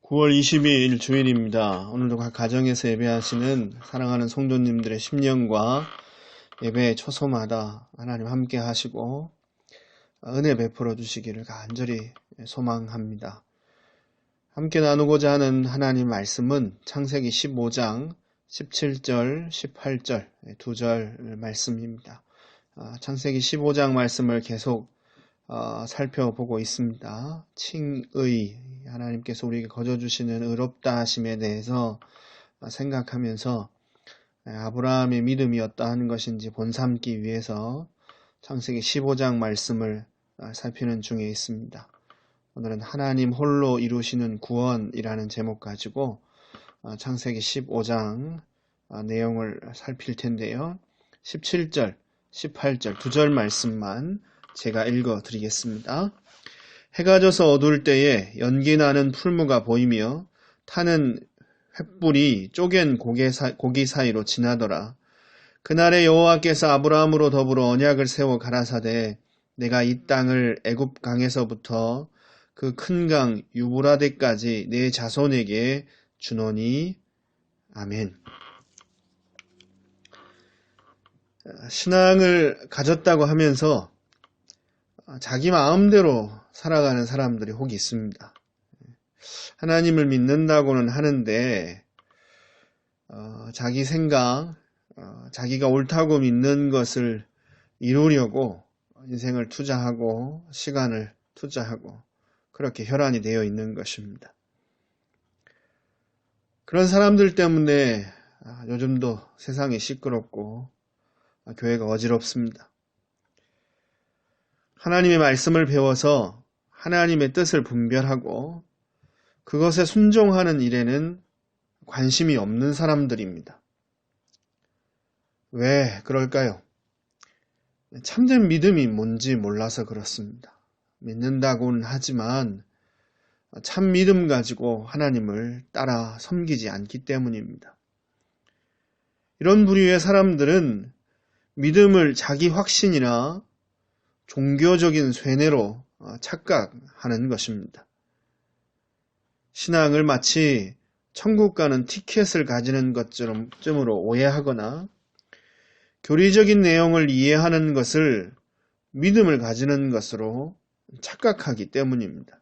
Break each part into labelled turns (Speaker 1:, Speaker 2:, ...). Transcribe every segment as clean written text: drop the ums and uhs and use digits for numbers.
Speaker 1: 9월 22일 주일입니다. 오늘도 각 가정에서 예배하시는 사랑하는 성도님들의 심령과 예배의 초소마다 하나님 함께 하시고 은혜 베풀어 주시기를 간절히 소망합니다. 함께 나누고자 하는 하나님 말씀은 창세기 15장 17절, 18절 두 절 말씀입니다. 창세기 15장 말씀을 계속 살펴보고 있습니다. 칭의, 하나님께서 우리에게 거저주시는 의롭다 하심에 대해서 생각하면서 아브라함의 믿음이 어떠한 것인지 본삼기 위해서 창세기 15장 말씀을 살피는 중에 있습니다. 오늘은 하나님 홀로 이루시는 구원이라는 제목 가지고 창세기 15장 내용을 살필 텐데요. 17절, 18절 두 절 말씀만 제가 읽어 드리겠습니다. 해가 져서 어두울 때에 연기 나는 풀무가 보이며 타는 횃불이 쪼갠 고기 사이로 지나더라. 그날에 여호와께서 아브라함으로 더불어 언약을 세워 가라사대 내가 이 땅을 애굽 강에서부터 그 큰 강 유브라데까지 내 자손에게 주노니. 아멘. 신앙을 가졌다고 하면서 자기 마음대로 살아가는 사람들이 혹 있습니다. 하나님을 믿는다고는 하는데 자기 생각, 자기가 옳다고 믿는 것을 이루려고 인생을 투자하고 시간을 투자하고 그렇게 혈안이 되어 있는 것입니다. 그런 사람들 때문에 요즘도 세상이 시끄럽고 교회가 어지럽습니다. 하나님의 말씀을 배워서 하나님의 뜻을 분별하고 그것에 순종하는 일에는 관심이 없는 사람들입니다. 왜 그럴까요? 참된 믿음이 뭔지 몰라서 그렇습니다. 믿는다고는 하지만 참 믿음 가지고 하나님을 따라 섬기지 않기 때문입니다. 이런 부류의 사람들은 믿음을 자기 확신이나 종교적인 쇠뇌로 착각하는 것입니다. 신앙을 마치 천국 가는 티켓을 가지는 것쯤으로 오해하거나 교리적인 내용을 이해하는 것을 믿음을 가지는 것으로 착각하기 때문입니다.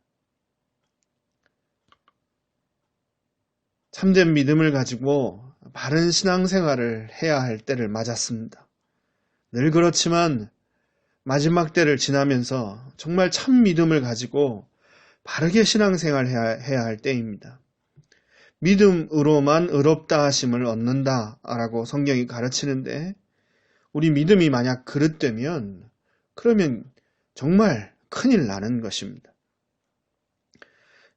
Speaker 1: 참된 믿음을 가지고 바른 신앙생활을 해야 할 때를 맞았습니다. 늘 그렇지만 마지막 때를 지나면서 정말 참 믿음을 가지고 바르게 신앙생활 해야 할 때입니다. 믿음으로만 의롭다 하심을 얻는다라고 성경이 가르치는데 우리 믿음이 만약 그릇되면 그러면 정말 큰일 나는 것입니다.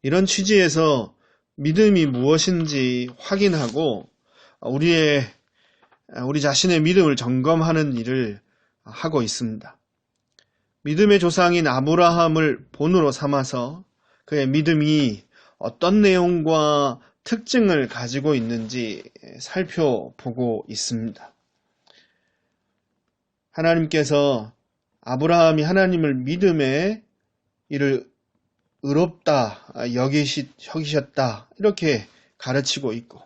Speaker 1: 이런 취지에서 믿음이 무엇인지 확인하고 우리 자신의 믿음을 점검하는 일을 하고 있습니다. 믿음의 조상인 아브라함을 본으로 삼아서 그의 믿음이 어떤 내용과 특징을 가지고 있는지 살펴보고 있습니다. 하나님께서 아브라함이 하나님을 믿음의 일을 의롭다 여기셨다 이렇게 가르치고 있고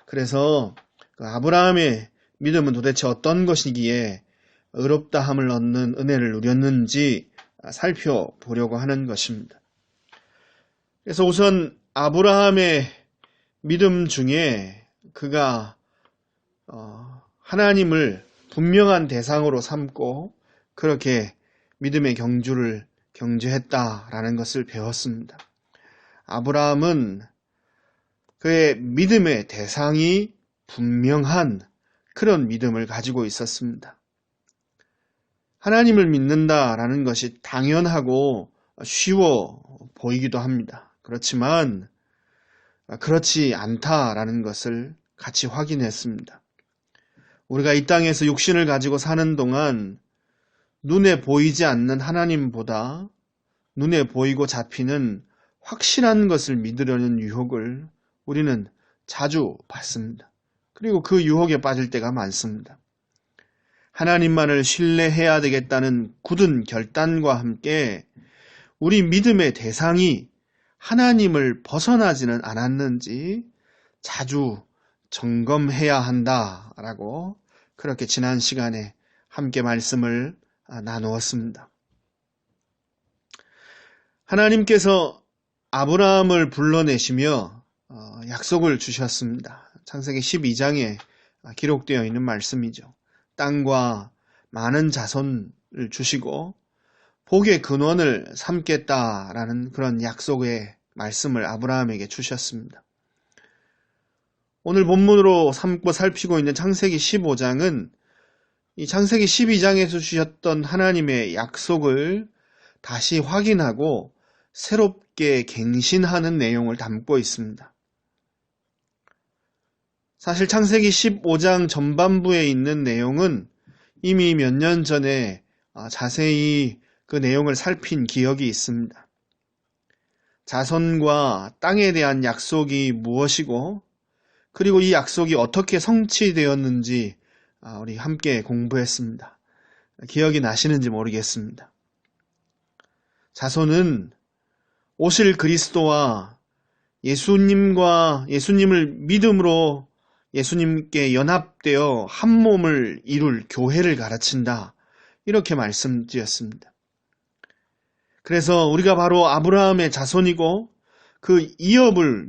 Speaker 1: 그래서 아브라함의 믿음은 도대체 어떤 것이기에 의롭다함을 얻는 은혜를 누렸는지 살펴보려고 하는 것입니다. 그래서 우선 아브라함의 믿음 중에 그가 하나님을 분명한 대상으로 삼고 그렇게 믿음의 경주를 경주했다라는 것을 배웠습니다. 아브라함은 그의 믿음의 대상이 분명한 그런 믿음을 가지고 있었습니다. 하나님을 믿는다라는 것이 당연하고 쉬워 보이기도 합니다. 그렇지만 그렇지 않다라는 것을 같이 확인했습니다. 우리가 이 땅에서 육신을 가지고 사는 동안 눈에 보이지 않는 하나님보다 눈에 보이고 잡히는 확실한 것을 믿으려는 유혹을 우리는 자주 받습니다. 그리고 그 유혹에 빠질 때가 많습니다. 하나님만을 신뢰해야 되겠다는 굳은 결단과 함께 우리 믿음의 대상이 하나님을 벗어나지는 않았는지 자주 점검해야 한다라고 그렇게 지난 시간에 함께 말씀을 나누었습니다. 하나님께서 아브라함을 불러내시며 약속을 주셨습니다. 창세기 12장에 기록되어 있는 말씀이죠. 땅과 많은 자손을 주시고 복의 근원을 삼겠다라는 그런 약속의 말씀을 아브라함에게 주셨습니다. 오늘 본문으로 삼고 살피고 있는 창세기 15장은 이 창세기 12장에서 주셨던 하나님의 약속을 다시 확인하고 새롭게 갱신하는 내용을 담고 있습니다. 사실 창세기 15장 전반부에 있는 내용은 이미 몇 년 전에 자세히 그 내용을 살핀 기억이 있습니다. 자손과 땅에 대한 약속이 무엇이고 그리고 이 약속이 어떻게 성취되었는지 우리 함께 공부했습니다. 기억이 나시는지 모르겠습니다. 자손은 오실 그리스도와 예수님을 믿음으로 예수님께 연합되어 한 몸을 이룰 교회를 가르친다. 이렇게 말씀드렸습니다. 그래서 우리가 바로 아브라함의 자손이고 그 이업을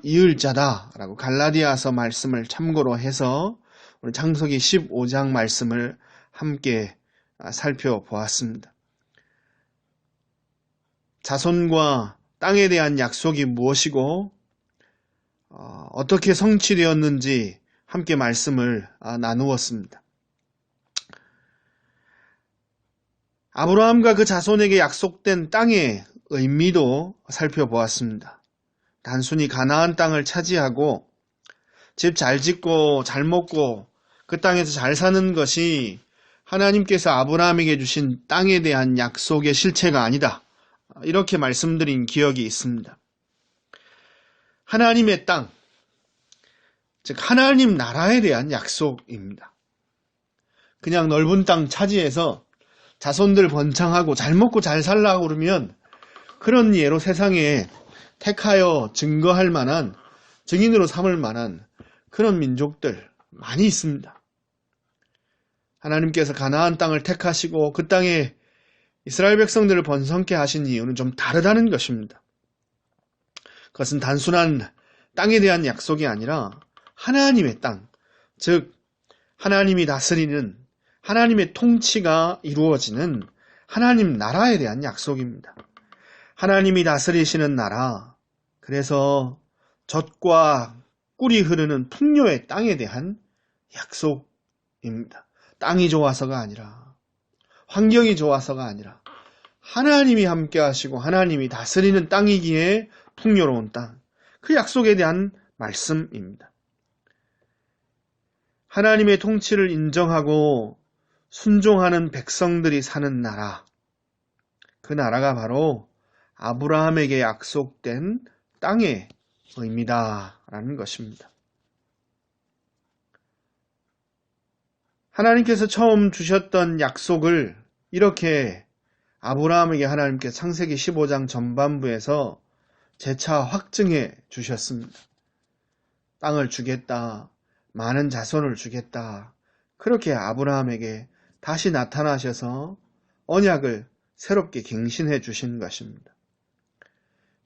Speaker 1: 이을 자다라고 갈라디아서 말씀을 참고로 해서 우리 창세기 15장 말씀을 함께 살펴보았습니다. 자손과 땅에 대한 약속이 무엇이고 어떻게 성취되었는지 함께 말씀을 나누었습니다. 아브라함과 그 자손에게 약속된 땅의 의미도 살펴보았습니다. 단순히 가나안 땅을 차지하고 집 잘 짓고 잘 먹고 그 땅에서 잘 사는 것이 하나님께서 아브라함에게 주신 땅에 대한 약속의 실체가 아니다. 이렇게 말씀드린 기억이 있습니다. 하나님의 땅, 즉 하나님 나라에 대한 약속입니다. 그냥 넓은 땅 차지해서 자손들 번창하고 잘 먹고 잘 살라고 그러면 그런 예로 세상에 택하여 증거할 만한, 증인으로 삼을 만한 그런 민족들 많이 있습니다. 하나님께서 가나안 땅을 택하시고 그 땅에 이스라엘 백성들을 번성케 하신 이유는 좀 다르다는 것입니다. 그것은 단순한 땅에 대한 약속이 아니라 하나님의 땅, 즉 하나님이 다스리는 하나님의 통치가 이루어지는 하나님 나라에 대한 약속입니다. 하나님이 다스리시는 나라, 그래서 젖과 꿀이 흐르는 풍요의 땅에 대한 약속입니다. 땅이 좋아서가 아니라, 환경이 좋아서가 아니라 하나님이 함께 하시고 하나님이 다스리는 땅이기에 풍요로운 땅, 그 약속에 대한 말씀입니다. 하나님의 통치를 인정하고 순종하는 백성들이 사는 나라, 그 나라가 바로 아브라함에게 약속된 땅의 의미다라는 것입니다. 하나님께서 처음 주셨던 약속을 이렇게 아브라함에게 하나님께서 창세기 15장 전반부에서 재차 확증해 주셨습니다. 땅을 주겠다, 많은 자손을 주겠다, 그렇게 아브라함에게 다시 나타나셔서 언약을 새롭게 갱신해 주신 것입니다.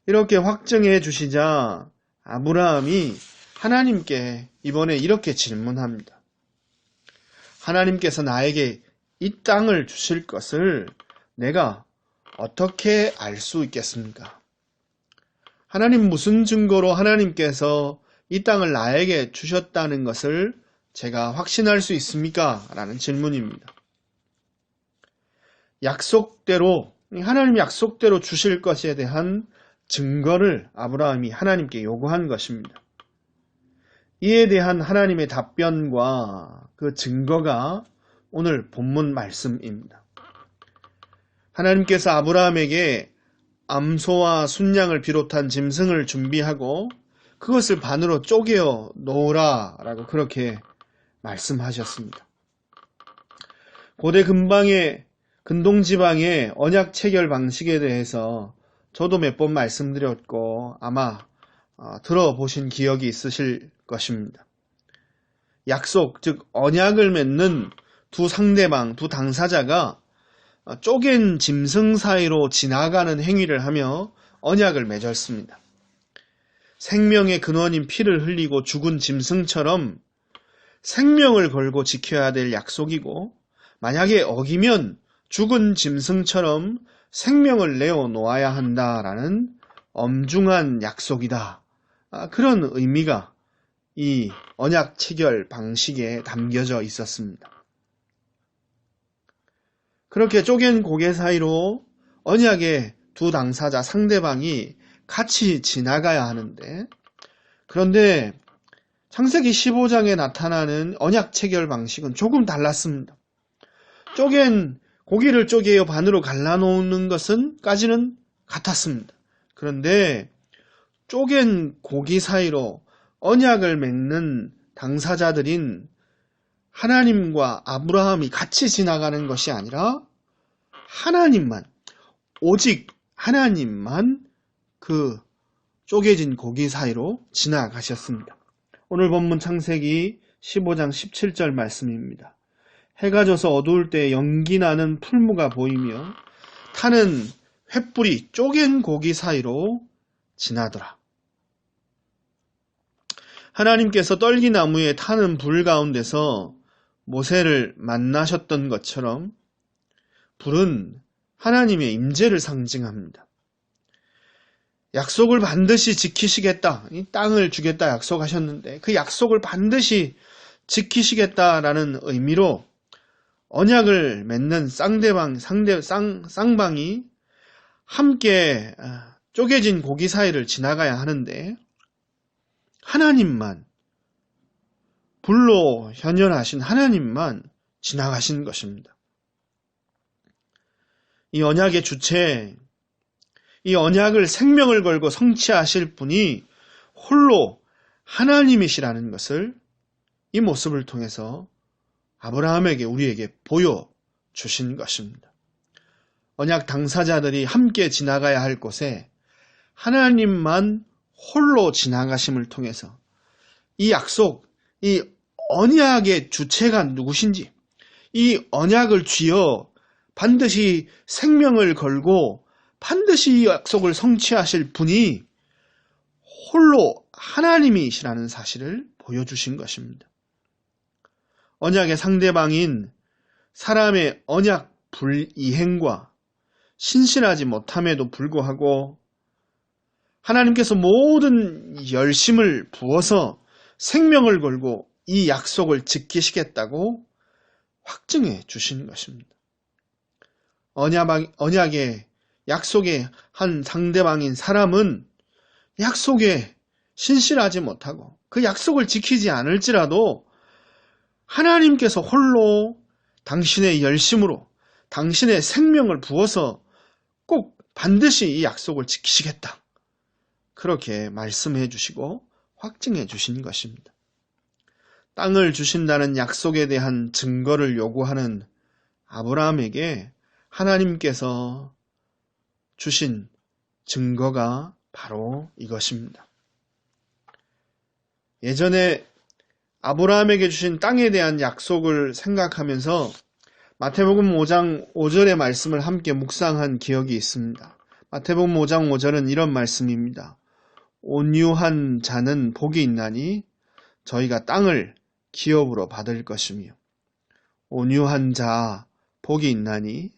Speaker 1: 이렇게 확증해 주시자 아브라함이 하나님께 이번에 이렇게 질문합니다. 하나님께서 나에게 이 땅을 주실 것을 내가 어떻게 알 수 있겠습니까? 하나님 무슨 증거로 하나님께서 이 땅을 나에게 주셨다는 것을 제가 확신할 수 있습니까? 라는 질문입니다. 약속대로, 하나님 약속대로 주실 것에 대한 증거를 아브라함이 하나님께 요구한 것입니다. 이에 대한 하나님의 답변과 그 증거가 오늘 본문 말씀입니다. 하나님께서 아브라함에게 암소와 순양을 비롯한 짐승을 준비하고 그것을 반으로 쪼개어 놓으라 라고 그렇게 말씀하셨습니다. 고대 근동지방의 언약 체결 방식에 대해서 저도 몇 번 말씀드렸고 아마 들어보신 기억이 있으실 것입니다. 약속, 즉 언약을 맺는 두 상대방, 두 당사자가 쪼갠 짐승 사이로 지나가는 행위를 하며 언약을 맺었습니다. 생명의 근원인 피를 흘리고 죽은 짐승처럼 생명을 걸고 지켜야 될 약속이고, 만약에 어기면 죽은 짐승처럼 생명을 내어놓아야 한다라는 엄중한 약속이다. 그런 의미가 이 언약 체결 방식에 담겨져 있었습니다. 그렇게 쪼갠 고개 사이로 언약의 두 당사자 상대방이 같이 지나가야 하는데, 그런데 창세기 15장에 나타나는 언약 체결 방식은 조금 달랐습니다. 쪼갠 고기를 쪼개어 반으로 갈라놓는 까지는 같았습니다. 그런데 쪼갠 고기 사이로 언약을 맺는 당사자들인 하나님과 아브라함이 같이 지나가는 것이 아니라 하나님만, 오직 하나님만 그 쪼개진 고기 사이로 지나가셨습니다. 오늘 본문 창세기 15장 17절 말씀입니다. 해가 져서 어두울 때 연기 나는 풀무가 보이며 타는 횃불이 쪼갠 고기 사이로 지나더라. 하나님께서 떨기나무에 타는 불 가운데서 모세를 만나셨던 것처럼 불은 하나님의 임재를 상징합니다. 약속을 반드시 지키시겠다, 이 땅을 주겠다 약속하셨는데 그 약속을 반드시 지키시겠다라는 의미로 언약을 맺는 쌍방이 함께 쪼개진 고기 사이를 지나가야 하는데 하나님만, 불로 현현하신 하나님만 지나가신 것입니다. 이 언약의 주체, 이 언약을 생명을 걸고 성취하실 분이 홀로 하나님이시라는 것을 이 모습을 통해서 아브라함에게, 우리에게 보여주신 것입니다. 언약 당사자들이 함께 지나가야 할 곳에 하나님만 홀로 지나가심을 통해서 이 약속, 이 언약의 주체가 누구신지, 이 언약을 쥐어 반드시 생명을 걸고 반드시 이 약속을 성취하실 분이 홀로 하나님이시라는 사실을 보여주신 것입니다. 언약의 상대방인 사람의 언약 불이행과 신실하지 못함에도 불구하고 하나님께서 모든 열심을 부어서 생명을 걸고 이 약속을 지키시겠다고 확증해 주신 것입니다. 언약의 약속의 한 상대방인 사람은 약속에 신실하지 못하고 그 약속을 지키지 않을지라도 하나님께서 홀로 당신의 열심으로 당신의 생명을 부어서 꼭 반드시 이 약속을 지키시겠다. 그렇게 말씀해 주시고 확증해 주신 것입니다. 땅을 주신다는 약속에 대한 증거를 요구하는 아브라함에게 하나님께서 주신 증거가 바로 이것입니다. 예전에 아브라함에게 주신 땅에 대한 약속을 생각하면서 마태복음 5장 5절의 말씀을 함께 묵상한 기억이 있습니다. 마태복음 5장 5절은 이런 말씀입니다. 온유한 자는 복이 있나니 저희가 땅을 기업으로 받을 것이며, 온유한 자 복이 있나니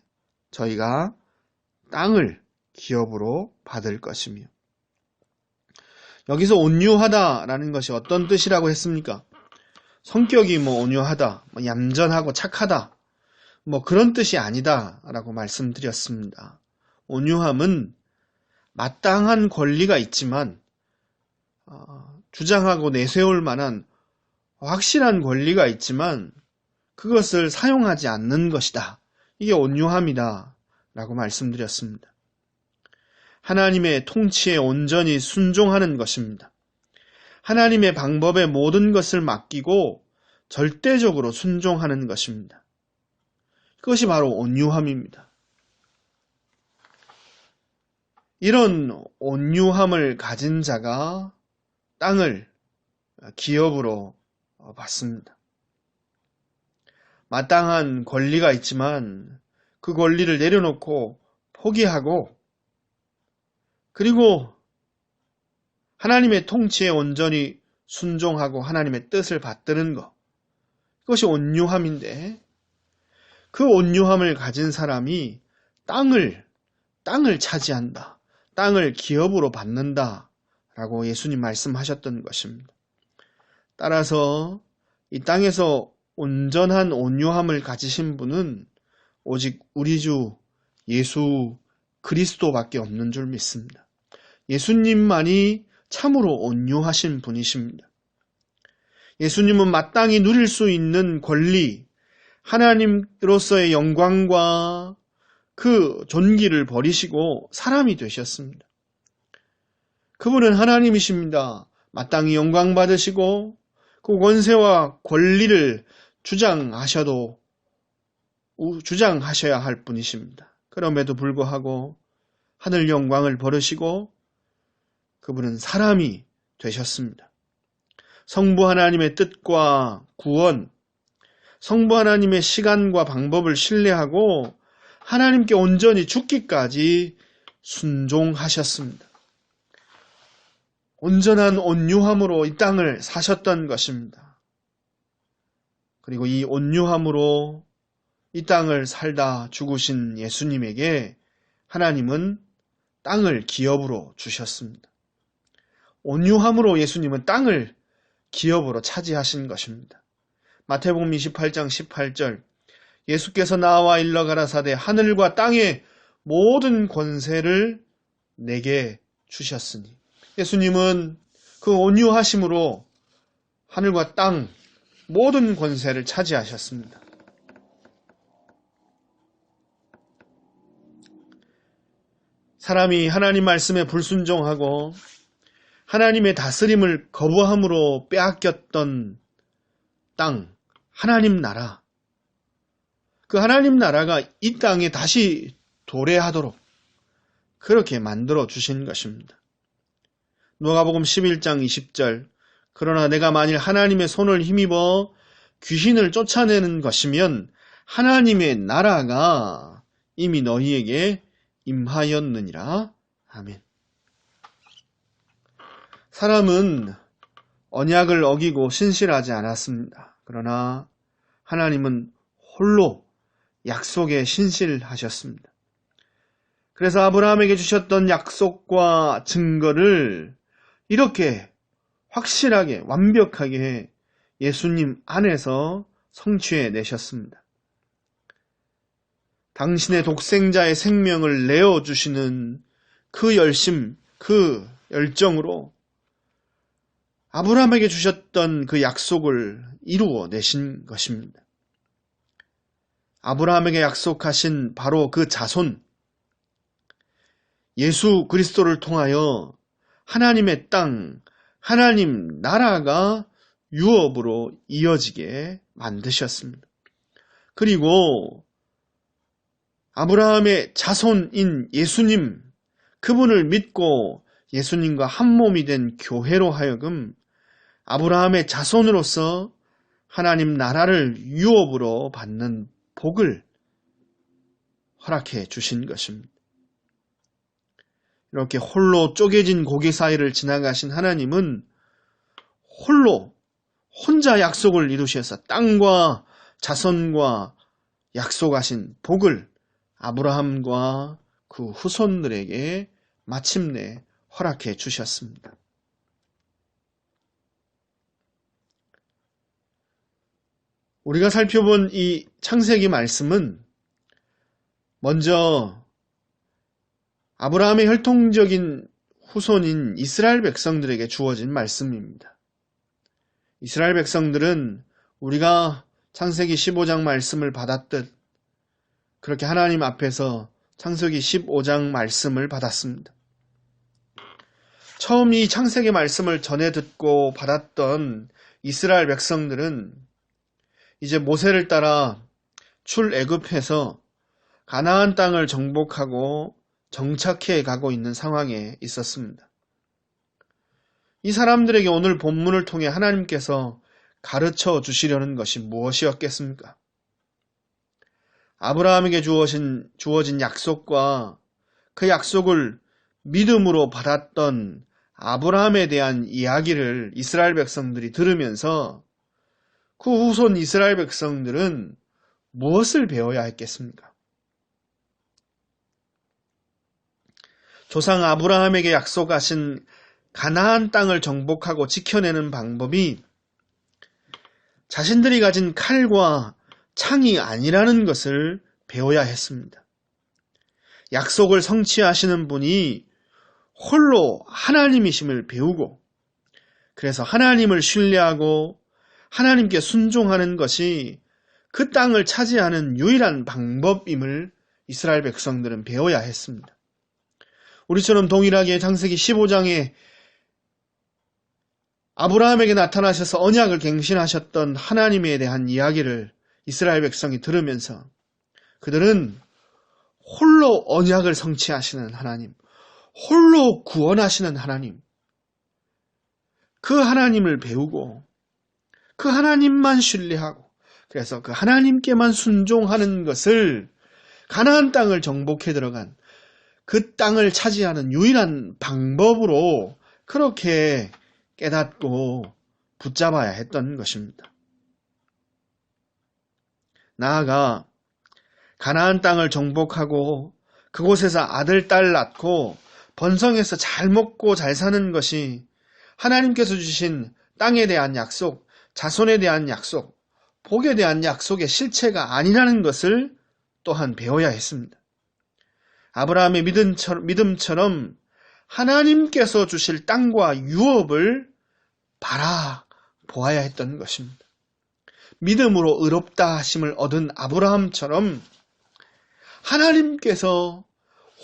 Speaker 1: 저희가 땅을 기업으로 받을 것이며. 여기서 온유하다라는 것이 어떤 뜻이라고 했습니까? 성격이 온유하다, 얌전하고 착하다, 그런 뜻이 아니다라고 말씀드렸습니다. 온유함은 마땅한 권리가 있지만 주장하고 내세울 만한 확실한 권리가 있지만 그것을 사용하지 않는 것이다. 이게 온유함이다 라고 말씀드렸습니다. 하나님의 통치에 온전히 순종하는 것입니다. 하나님의 방법에 모든 것을 맡기고 절대적으로 순종하는 것입니다. 그것이 바로 온유함입니다. 이런 온유함을 가진 자가 땅을 기업으로 받습니다. 마땅한 권리가 있지만 그 권리를 내려놓고 포기하고, 그리고 하나님의 통치에 온전히 순종하고 하나님의 뜻을 받드는 것, 그것이 온유함인데, 그 온유함을 가진 사람이 땅을 차지한다, 땅을 기업으로 받는다 라고 예수님 말씀하셨던 것입니다. 따라서 이 땅에서 온전한 온유함을 가지신 분은 오직 우리 주 예수 그리스도밖에 없는 줄 믿습니다. 예수님만이 참으로 온유하신 분이십니다. 예수님은 마땅히 누릴 수 있는 권리, 하나님으로서의 영광과 그 존귀를 버리시고 사람이 되셨습니다. 그분은 하나님이십니다. 마땅히 영광 받으시고 그 권세와 권리를 주장하셔야 할 분이십니다. 그럼에도 불구하고 하늘 영광을 버리시고 그분은 사람이 되셨습니다. 성부 하나님의 뜻과 구원, 성부 하나님의 시간과 방법을 신뢰하고 하나님께 온전히 죽기까지 순종하셨습니다. 온전한 온유함으로 이 땅을 사셨던 것입니다. 그리고 이 온유함으로 이 땅을 살다 죽으신 예수님에게 하나님은 땅을 기업으로 주셨습니다. 온유함으로 예수님은 땅을 기업으로 차지하신 것입니다. 마태복음 28장 18절, 예수께서 나와 일러 가라사대 하늘과 땅의 모든 권세를 내게 주셨으니, 예수님은 그 온유하심으로 하늘과 땅 모든 권세를 차지하셨습니다. 사람이 하나님 말씀에 불순종하고 하나님의 다스림을 거부함으로 빼앗겼던 땅, 하나님 나라, 그 하나님 나라가 이 땅에 다시 도래하도록 그렇게 만들어 주신 것입니다. 누가복음 11장 20절, 그러나 내가 만일 하나님의 손을 힘입어 귀신을 쫓아내는 것이면 하나님의 나라가 이미 너희에게 임하였느니라. 아멘. 사람은 언약을 어기고 신실하지 않았습니다. 그러나 하나님은 홀로 약속에 신실하셨습니다. 그래서 아브라함에게 주셨던 약속과 증거를 이렇게 확실하게 완벽하게 예수님 안에서 성취해 내셨습니다. 당신의 독생자의 생명을 내어주시는 그 열심, 그 열정으로 아브라함에게 주셨던 그 약속을 이루어 내신 것입니다. 아브라함에게 약속하신 바로 그 자손, 예수 그리스도를 통하여 하나님의 땅, 하나님 나라가 유업으로 이어지게 만드셨습니다. 그리고 아브라함의 자손인 예수님, 그분을 믿고 예수님과 한 몸이 된 교회로 하여금 아브라함의 자손으로서 하나님 나라를 유업으로 받는 복을 허락해 주신 것입니다. 이렇게 홀로 쪼개진 고기 사이를 지나가신 하나님은 혼자 약속을 이루셔서 땅과 자손과 약속하신 복을 아브라함과 그 후손들에게 마침내 허락해 주셨습니다. 우리가 살펴본 이 창세기 말씀은 먼저 아브라함의 혈통적인 후손인 이스라엘 백성들에게 주어진 말씀입니다. 이스라엘 백성들은 우리가 창세기 15장 말씀을 받았듯 그렇게 하나님 앞에서 창세기 15장 말씀을 받았습니다. 처음 이 창세기 말씀을 전해 듣고 받았던 이스라엘 백성들은 이제 모세를 따라 출애굽해서 가나안 땅을 정복하고 정착해 가고 있는 상황에 있었습니다. 이 사람들에게 오늘 본문을 통해 하나님께서 가르쳐 주시려는 것이 무엇이었겠습니까? 아브라함에게 주어진 약속과 그 약속을 믿음으로 받았던 아브라함에 대한 이야기를 이스라엘 백성들이 들으면서 그 후손 이스라엘 백성들은 무엇을 배워야 했겠습니까? 조상 아브라함에게 약속하신 가나안 땅을 정복하고 지켜내는 방법이 자신들이 가진 칼과 창이 아니라는 것을 배워야 했습니다. 약속을 성취하시는 분이 홀로 하나님이심을 배우고, 그래서 하나님을 신뢰하고 하나님께 순종하는 것이 그 땅을 차지하는 유일한 방법임을 이스라엘 백성들은 배워야 했습니다. 우리처럼 동일하게 창세기 15장에 아브라함에게 나타나셔서 언약을 갱신하셨던 하나님에 대한 이야기를 이스라엘 백성이 들으면서 그들은 홀로 언약을 성취하시는 하나님, 홀로 구원하시는 하나님, 그 하나님을 배우고 그 하나님만 신뢰하고 그래서 그 하나님께만 순종하는 것을 가나안 땅을 정복해 들어간 그 땅을 차지하는 유일한 방법으로 그렇게 깨닫고 붙잡아야 했던 것입니다. 나아가 가나안 땅을 정복하고 그곳에서 아들, 딸 낳고 번성해서 잘 먹고 잘 사는 것이 하나님께서 주신 땅에 대한 약속, 자손에 대한 약속, 복에 대한 약속의 실체가 아니라는 것을 또한 배워야 했습니다. 아브라함의 믿음처럼 하나님께서 주실 땅과 유업을 바라보아야 했던 것입니다. 믿음으로 의롭다 하심을 얻은 아브라함처럼 하나님께서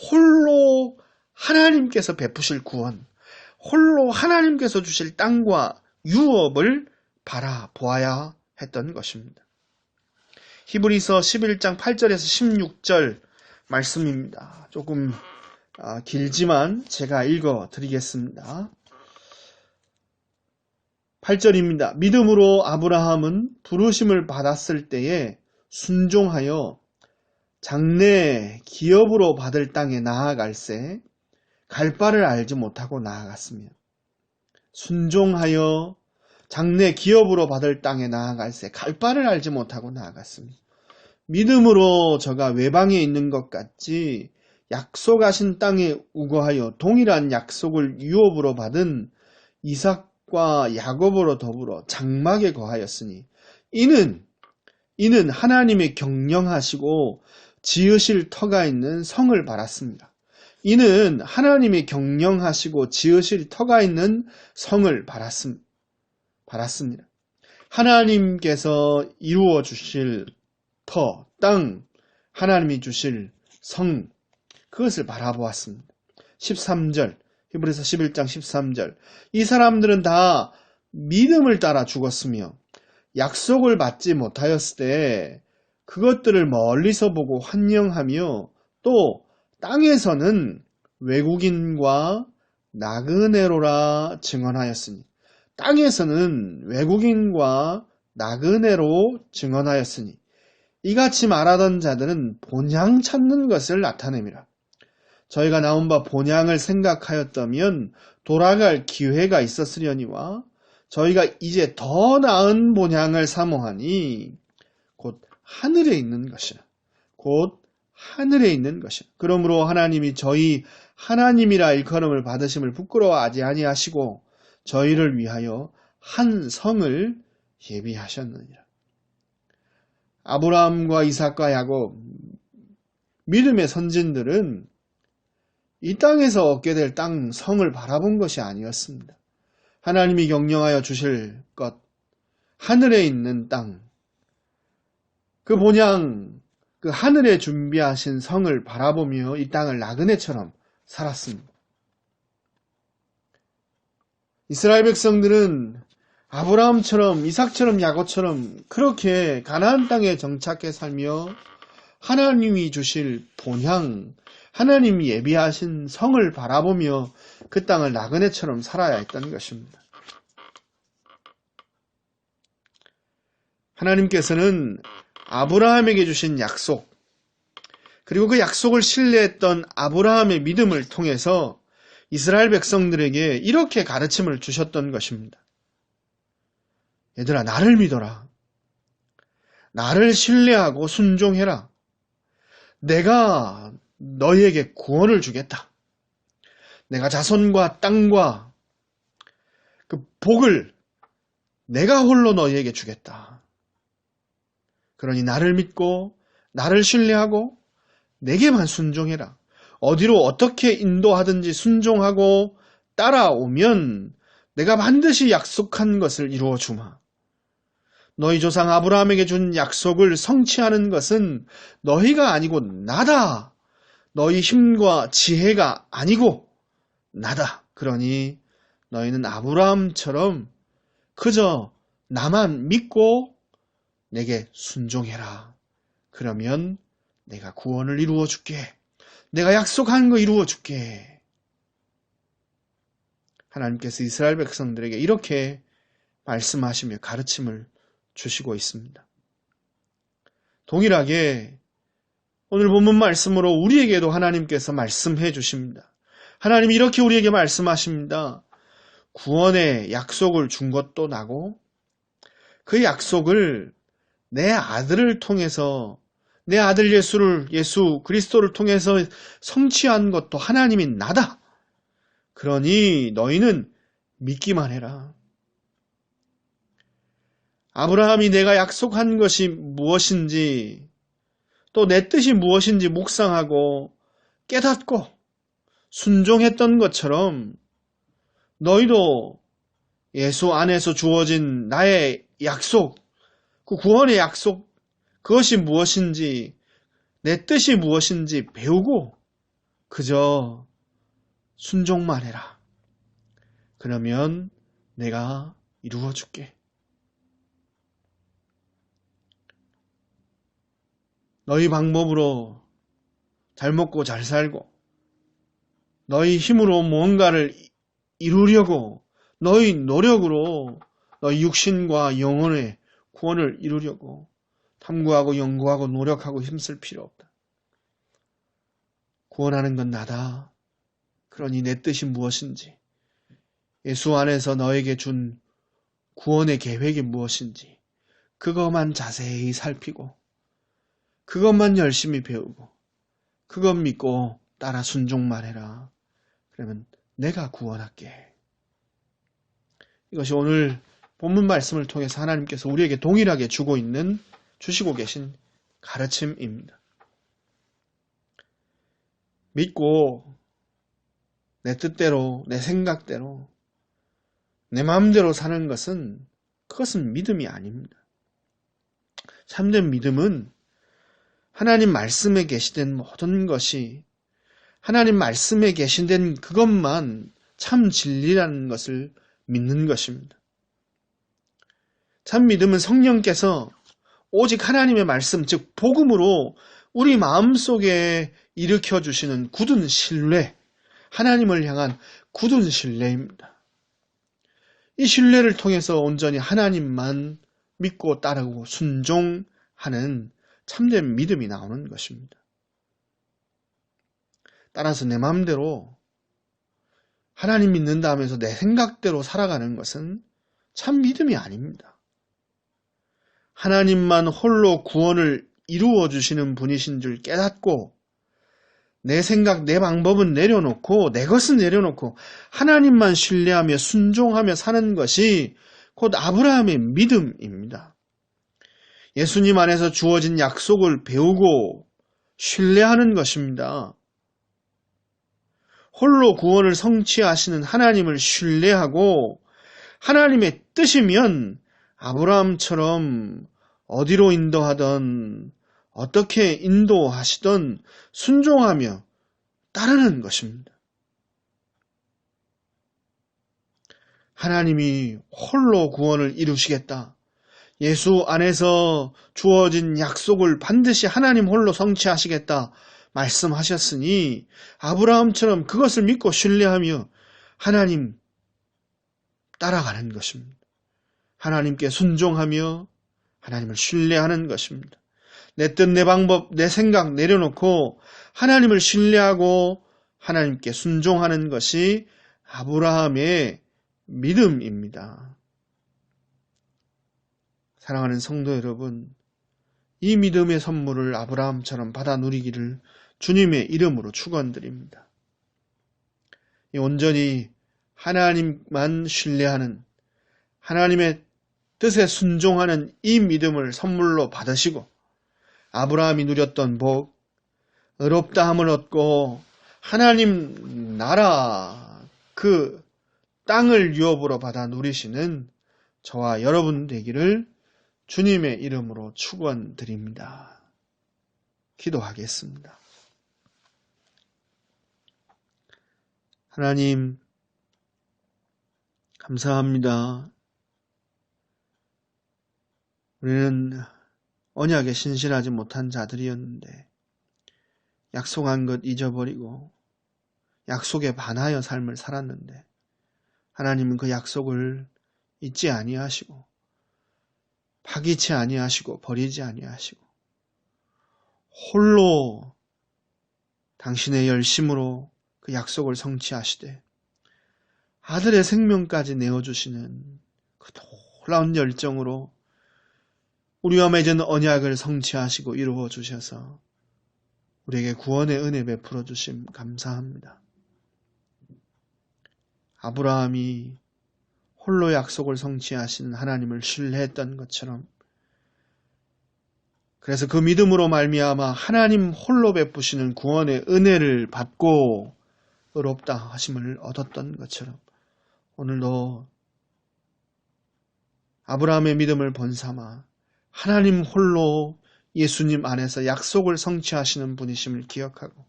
Speaker 1: 홀로 하나님께서 베푸실 구원, 홀로 하나님께서 주실 땅과 유업을 바라보아야 했던 것입니다. 히브리서 11장 8절에서 16절 말씀입니다. 조금 길지만 제가 읽어드리겠습니다. 8절입니다. 믿음으로 아브라함은 부르심을 받았을 때에 순종하여 장래 기업으로 받을 땅에 나아갈새 갈 바를 알지 못하고 나아갔으며, 순종하여 장래 기업으로 받을 땅에 나아갈새 갈 바를 알지 못하고 나아갔으며, 믿음으로 저가 외방에 있는 것 같이 약속하신 땅에 우거하여 동일한 약속을 유업으로 받은 이삭과 야곱으로 더불어 장막에 거하였으니 이는 하나님의 경영하시고 지으실 터가 있는 성을 바랐습니다. 이는 하나님의 경영하시고 지으실 터가 있는 성을 바랐습니다. 하나님께서 이루어 주실 터, 땅, 하나님이 주실 성, 그것을 바라보았습니다. 13절, 히브리서 11장 13절. 이 사람들은 다 믿음을 따라 죽었으며 약속을 받지 못하였을 때 그것들을 멀리서 보고 환영하며 또 땅에서는 외국인과 나그네로라 증언하였으니, 땅에서는 외국인과 나그네로 증언하였으니 이같이 말하던 자들은 본향 찾는 것을 나타냅니다. 저희가 나온 바 본향을 생각하였다면 돌아갈 기회가 있었으려니와 저희가 이제 더 나은 본향을 사모하니 곧 하늘에 있는 것이라. 곧 하늘에 있는 것이라. 그러므로 하나님이 저희 하나님이라 일컬음을 받으심을 부끄러워하지 아니하시고 저희를 위하여 한 성을 예비하셨느니라. 아브라함과 이삭과 야곱, 믿음의 선진들은 이 땅에서 얻게 될 땅, 성을 바라본 것이 아니었습니다. 하나님이 경영하여 주실 것, 하늘에 있는 땅, 그 본향, 그 하늘에 준비하신 성을 바라보며 이 땅을 나그네처럼 살았습니다. 이스라엘 백성들은 아브라함처럼, 이삭처럼, 야곱처럼 그렇게 가나안 땅에 정착해 살며 하나님이 주실 본향, 하나님이 예비하신 성을 바라보며 그 땅을 나그네처럼 살아야 했던 것입니다. 하나님께서는 아브라함에게 주신 약속, 그리고 그 약속을 신뢰했던 아브라함의 믿음을 통해서 이스라엘 백성들에게 이렇게 가르침을 주셨던 것입니다. 얘들아, 나를 믿어라. 나를 신뢰하고 순종해라. 내가 너희에게 구원을 주겠다. 내가 자손과 땅과 그 복을 내가 홀로 너희에게 주겠다. 그러니 나를 믿고 나를 신뢰하고 내게만 순종해라. 어디로 어떻게 인도하든지 순종하고 따라오면 내가 반드시 약속한 것을 이루어 주마. 너희 조상 아브라함에게 준 약속을 성취하는 것은 너희가 아니고 나다. 너희 힘과 지혜가 아니고 나다. 그러니 너희는 아브라함처럼 그저 나만 믿고 내게 순종해라. 그러면 내가 구원을 이루어 줄게. 내가 약속한 거 이루어 줄게. 하나님께서 이스라엘 백성들에게 이렇게 말씀하시며 가르침을 주시고 있습니다. 동일하게 오늘 본문 말씀으로 우리에게도 하나님께서 말씀해 주십니다. 하나님이 이렇게 우리에게 말씀하십니다. 구원의 약속을 준 것도 나고 그 약속을 내 아들을 통해서 내 아들 예수 그리스도를 통해서 성취한 것도 하나님이 나다. 그러니 너희는 믿기만 해라. 아브라함이 내가 약속한 것이 무엇인지 또 내 뜻이 무엇인지 묵상하고 깨닫고 순종했던 것처럼 너희도 예수 안에서 주어진 나의 약속, 그 구원의 약속, 그것이 무엇인지 내 뜻이 무엇인지 배우고 그저 순종만 해라. 그러면 내가 이루어 줄게. 너희 방법으로 잘 먹고 잘 살고 너희 힘으로 무언가를 이루려고 너희 노력으로 너희 육신과 영혼의 구원을 이루려고 탐구하고 연구하고 노력하고 힘쓸 필요 없다. 구원하는 건 나다. 그러니 내 뜻이 무엇인지 예수 안에서 너에게 준 구원의 계획이 무엇인지 그것만 자세히 살피고 그것만 열심히 배우고 그것 믿고 따라 순종만 해라. 그러면 내가 구원할게. 이것이 오늘 본문 말씀을 통해서 하나님께서 우리에게 동일하게 주시고 계신 가르침입니다. 믿고 내 뜻대로 내 생각대로 내 마음대로 사는 그것은 믿음이 아닙니다. 참된 믿음은 하나님 말씀에 계시된 모든 것이 하나님 말씀에 계시된 그것만 참 진리라는 것을 믿는 것입니다. 참 믿음은 성령께서 오직 하나님의 말씀, 즉 복음으로 우리 마음속에 일으켜 주시는 굳은 신뢰, 하나님을 향한 굳은 신뢰입니다. 이 신뢰를 통해서 온전히 하나님만 믿고 따르고 순종하는 참된 믿음이 나오는 것입니다. 따라서 내 마음대로 하나님 믿는다 하면서 내 생각대로 살아가는 것은 참 믿음이 아닙니다. 하나님만 홀로 구원을 이루어 주시는 분이신 줄 깨닫고 내 생각, 내 방법은 내려놓고 내 것은 내려놓고 하나님만 신뢰하며 순종하며 사는 것이 곧 아브라함의 믿음입니다. 예수님 안에서 주어진 약속을 배우고 신뢰하는 것입니다. 홀로 구원을 성취하시는 하나님을 신뢰하고 하나님의 뜻이면 아브라함처럼 어디로 인도하던 어떻게 인도하시던 순종하며 따르는 것입니다. 하나님이 홀로 구원을 이루시겠다. 예수 안에서 주어진 약속을 반드시 하나님 홀로 성취하시겠다. 말씀하셨으니 아브라함처럼 그것을 믿고 신뢰하며 하나님 따라가는 것입니다. 하나님께 순종하며 하나님을 신뢰하는 것입니다. 내 뜻, 내 방법, 내 생각 내려놓고 하나님을 신뢰하고 하나님께 순종하는 것이 아브라함의 믿음입니다. 사랑하는 성도 여러분, 이 믿음의 선물을 아브라함처럼 받아 누리기를 주님의 이름으로 축원드립니다. 온전히 하나님만 신뢰하는, 하나님의 뜻에 순종하는 이 믿음을 선물로 받으시고 아브라함이 누렸던 복, 의롭다함을 얻고 하나님 나라 그 땅을 유업으로 받아 누리시는 저와 여러분 되기를 주님의 이름으로 축원드립니다. 기도하겠습니다. 하나님 감사합니다. 우리는 언약에 신실하지 못한 자들이었는데 약속한 것 잊어버리고 약속에 반하여 삶을 살았는데 하나님은 그 약속을 잊지 아니하시고 파기치 아니하시고 버리지 아니하시고 홀로 당신의 열심으로 그 약속을 성취하시되 아들의 생명까지 내어주시는 그 놀라운 열정으로 우리와 맺은 언약을 성취하시고 이루어 주셔서 우리에게 구원의 은혜 베풀어 주심 감사합니다. 아브라함이 홀로 약속을 성취하시는 하나님을 신뢰했던 것처럼 그래서 그 믿음으로 말미암아 하나님 홀로 베푸시는 구원의 은혜를 받고 의롭다 하심을 얻었던 것처럼 오늘도 아브라함의 믿음을 본삼아 하나님 홀로 예수님 안에서 약속을 성취하시는 분이심을 기억하고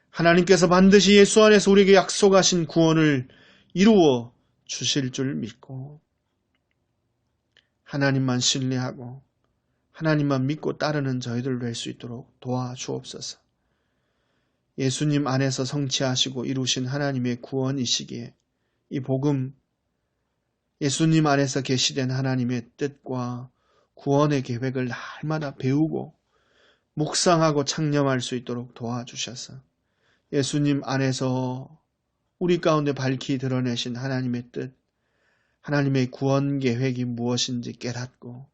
Speaker 1: 하나님께서 반드시 예수 안에서 우리에게 약속하신 구원을 이루어 주실 줄 믿고 하나님만 신뢰하고 하나님만 믿고 따르는 저희들 될 수 있도록 도와주옵소서. 예수님 안에서 성취하시고 이루신 하나님의 구원이시기에 이 복음, 예수님 안에서 계시된 하나님의 뜻과 구원의 계획을 날마다 배우고 묵상하고 창념할 수 있도록 도와주셔서 예수님 안에서 우리 가운데 밝히 드러내신 하나님의 뜻, 하나님의 구원 계획이 무엇인지 깨닫고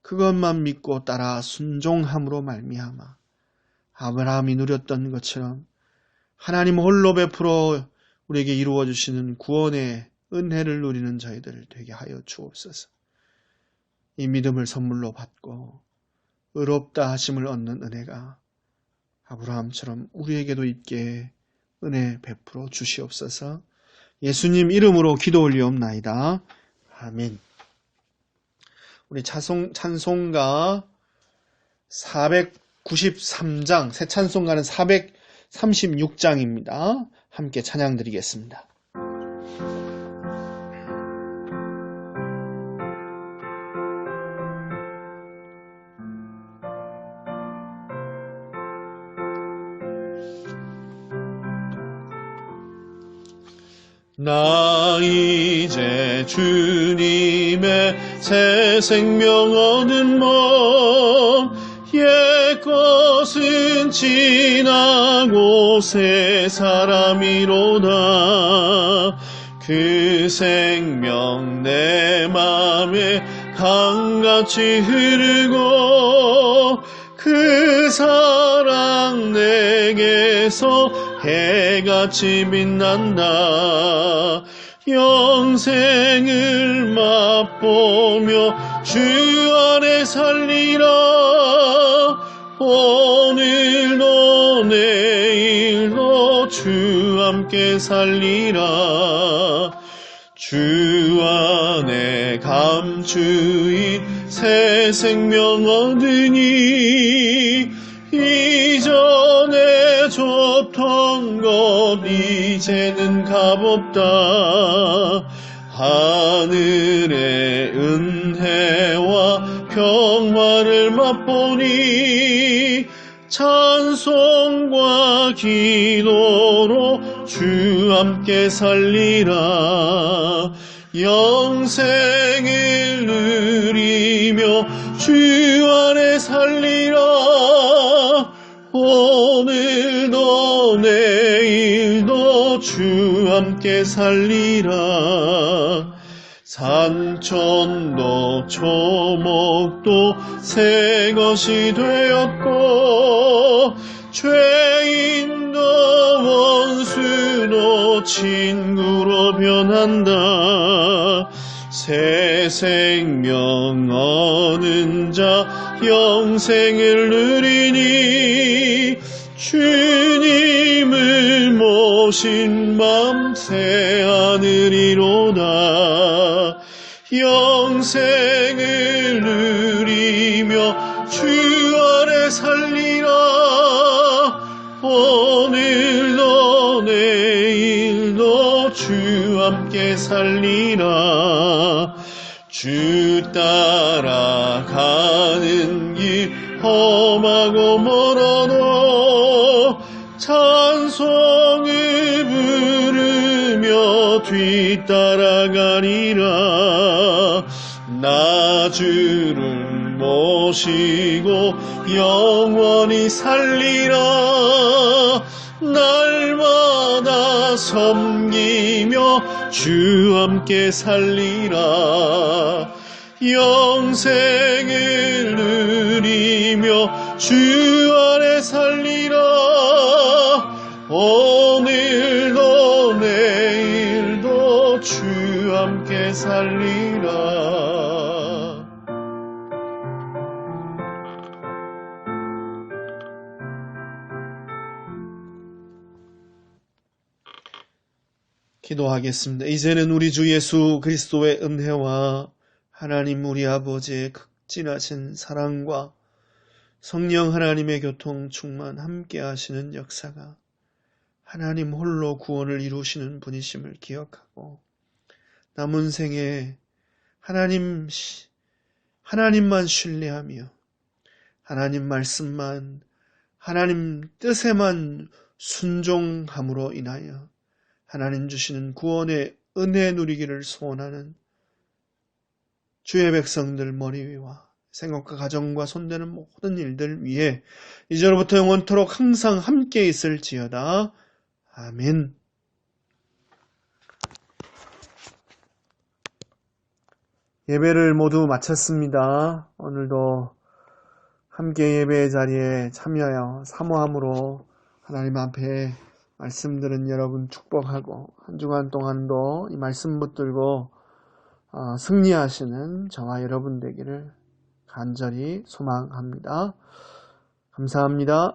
Speaker 1: 그것만 믿고 따라 순종함으로 말미암아 아브라함이 누렸던 것처럼 하나님 홀로 베풀어 우리에게 이루어 주시는 구원의 은혜를 누리는 저희들 되게 하여 주옵소서. 이 믿음을 선물로 받고 의롭다 하심을 얻는 은혜가 아브라함처럼 우리에게도 있게 은혜 베풀어 주시옵소서. 예수님 이름으로 기도 올리옵나이다. 아멘. 우리 찬송가 493장, 새 찬송가는 436장입니다. 함께 찬양 드리겠습니다.
Speaker 2: 나 이제 주님의 새 생명 얻은 몸 옛 것은 지나고 새 사람이로다. 그 생명 내 맘에 강같이 흐르고 그 사랑 내게서 해같이 빛난다. 영생을 맛보며 주 안에 살리라. 오늘도 내일도 주 함께 살리라. 주 안에 감추인 새 생명 얻으니 이전에 줬던 것 이제는 값없다. 하늘의 은혜와 평화를 맛보니 찬송과 기도로 주 함께 살리라. 영생을 누리며 주 안에 살리라. 오늘도 내일도 주 함께 살리라. 산천도 초목도 새 것이 되었고 죄인도 원수도 친구로 변한다. 새 생명 얻는 자 영생을 누리니 주님을 모신 밤 새 하늘이로다. 영생을 누리며 주 안에 살리라. 오늘도 내일도 주 함께 살리라. 주 따라가는 길 험하고 멀어도 찬송을 부르며 뒤따라가리라. 나 주를 모시고 영원히 살리라. 날마다 섬기며 주 함께 살리라. 영생을 누리며 주 안에 살리라. 오늘도 내일도 주 함께 살리라.
Speaker 1: 기도하겠습니다. 이제는 우리 주 예수 그리스도의 은혜와 하나님 우리 아버지의 극진하신 사랑과 성령 하나님의 교통 충만 함께 하시는 역사가 하나님 홀로 구원을 이루시는 분이심을 기억하고 남은 생에 하나님만 신뢰하며 하나님 말씀만 하나님 뜻에만 순종함으로 인하여 하나님 주시는 구원의 은혜 누리기를 소원하는 주의 백성들 머리 위와 생업과 가정과 손대는 모든 일들 위에 이제로부터 영원토록 항상 함께 있을지어다. 아멘. 예배를 모두 마쳤습니다. 오늘도 함께 예배의 자리에 참여하여 사모함으로 하나님 앞에 말씀 들은 여러분 축복하고 한 주간 동안도 이 말씀 붙들고 승리하시는 저와 여러분 되기를 간절히 소망합니다. 감사합니다.